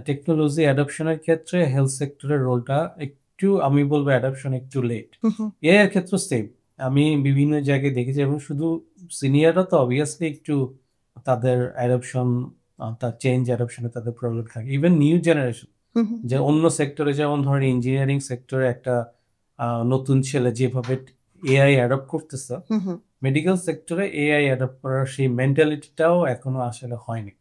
Technology অ্যাডপশনের ক্ষেত্রে health সেক্টরের রোলটা একটু, আমি বলবো অ্যাডপশন একটু লেট। এর ক্ষেত্রে সেম, আমি বিভিন্ন জায়গায় দেখেছি, এবং শুধু সিনিয়ররা তো অবভিয়াসলি একটু তাদের অ্যাডপশন, তার চেঞ্জ অ্যাডপশনে তাদের প্রবলেম থাকে। ইভেন নিউ জেনারেশন যে অন্য সেক্টরে, যেমন ধরেন ইঞ্জিনিয়ারিং সেক্টরে একটা নতুন ছেলে যেভাবে এআই অ্যাডপ্ট করতেছে, মেডিকেল সেক্টরে এআই অ্যাডপ্ট করার সেই মেন্টালিটিটাও এখনো আসলে হয়নি।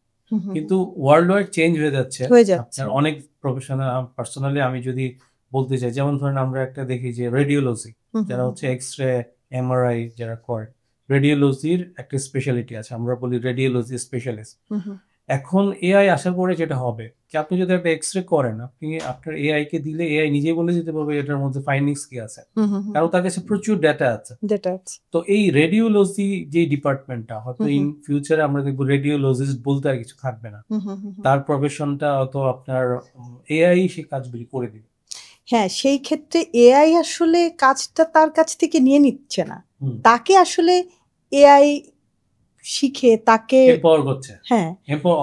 কিন্তু ওয়ার্ল্ড ওয়াইড চেঞ্জ হয়ে যাচ্ছে। আপনার অনেক প্রফেশনাল, পার্সোনালি আমি যদি বলতে চাই, যেমন ধরেন আমরা একটা দেখি যে রেডিওলজি, যারা হচ্ছে এক্সরে এমআরআই যারা করে, রেডিওলজির একটা স্পেশালিটি আছে, আমরা বলি রেডিওলজি স্পেশালিস্ট। এখন এআই আসার পরে যেটা হবে যে আপনি যদি একটা এক্সরে করেন, আপনি আপনার এআই কে দিলে এআই নিজেই বলে দিতে পারবে এটার মধ্যে ফাইন্ডিংস কি আছে, কারণ তার কাছে প্রচুর ডেটা আছে। তো এই রেডিওলজি যে ডিপার্টমেন্টটা, হয়তো ইন ফিউচারে আমরা দেখবো রেডিওলজিস্ট বলতে আর কিছু থাকবে না, তার প্রফেশনটা হয়তো আপনার এআই সেই কাজগুলি করে দিবে। হ্যাঁ, সেই ক্ষেত্রে এআই আসলে কাজটা তার কাছ থেকে নিয়ে নিচ্ছে না, তাকে আসলে এআই শিখে তাকে এম্পাওয়ার করছে। হ্যাঁ,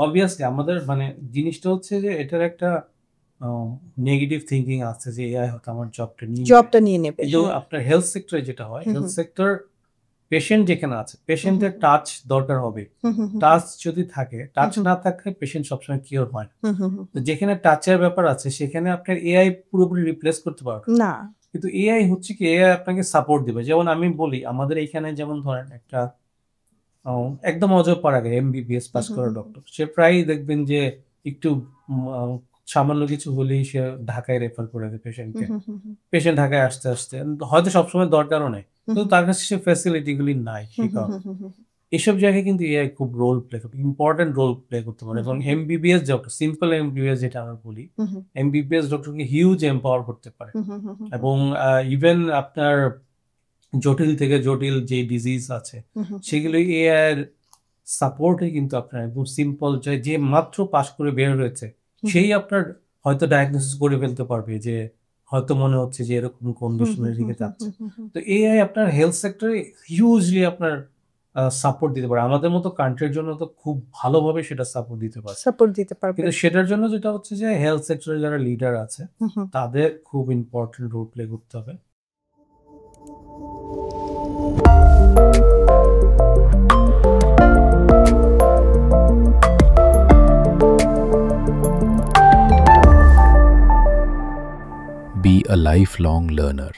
অবভিয়াসলি আমাদের মানে জিনিসটা হচ্ছে যে এটার একটা নেগেটিভ থিঙ্কিং আছে যে এআই হয়তো আমার জবটা নিয়ে নেবে। কিন্তু আপনার হেলথ সেক্টরে যেটা হয়, হেলথ সেক্টর পেশেন্ট যেখানে আছে, পেশেন্টের টাচ দরকার হবে। টাচ যদি থাকে, টাচ না থাকলে পেশেন্ট সবসময় কিওর হয় না। যেখানে টাচের ব্যাপার আছে সেখানে আপনার এআই পুরোপুরি রিপ্লেস করতে পারবে না, কিন্তু এআই হচ্ছে কি, এআই আপনাকে সাপোর্ট দিবে। যেমন আমি বলি, আমাদের এইখানে যেমন ধরেন একটা একদম অজপাড়া আগে এমবিবিএস পাস করা ডক্টর, সে প্রায়ই দেখবেন যে একটু সামান্য কিছু হলেই সে ঢাকায় রেফার করে দেয় পেশেন্টকে। পেশেন্ট ঢাকায় আসতে আসতে হয়তো সবসময় দরকারও নেই, কিন্তু তার কাছে সে ফ্যাসিলিটি গুলি নাই। এসব জায়গায় কিন্তু এআই খুব রোল প্লে করতে, ইম্পর্টেন্ট রোল প্লে করতে পারে। এবং এমবিবিএস ডক্টর, সিম্পল এমবিবিএস যেটা আমরা বলি, এমবিবিএস ডক্টরকে হিউজ এম্পাওয়ার করতে পারে। এবং ইভেন আপনার জটিল থেকে জটিল যে ডিজিজ আছে সেগুলো এআই এর সাপোর্টে কিন্তু আপনার একদম সিম্পল, যে মাত্র পাস করে বের হয়েছে সেই আপনার হয়তো ডায়াগনোসিস করে ফেলতে পারবে যে হয়তো মনে হচ্ছে যে এরকম কন্ডিশনের দিকে যাচ্ছে। তো এআই আপনার হেলথ সেক্টরে হিউজলি আপনার সাপোর্ট দিতে পারে। আমাদের মতো কান্ট্রির জন্য তো খুব ভালোভাবে সেটা সাপোর্ট দিতে পারে। কিন্তু সেটার জন্য যেটা হচ্ছে যে হেলথ সেক্টরে যারা লিডার আছে তাদের খুব ইম্পর্টেন্ট রোল প্লে করতে হবে। Be a lifelong learner.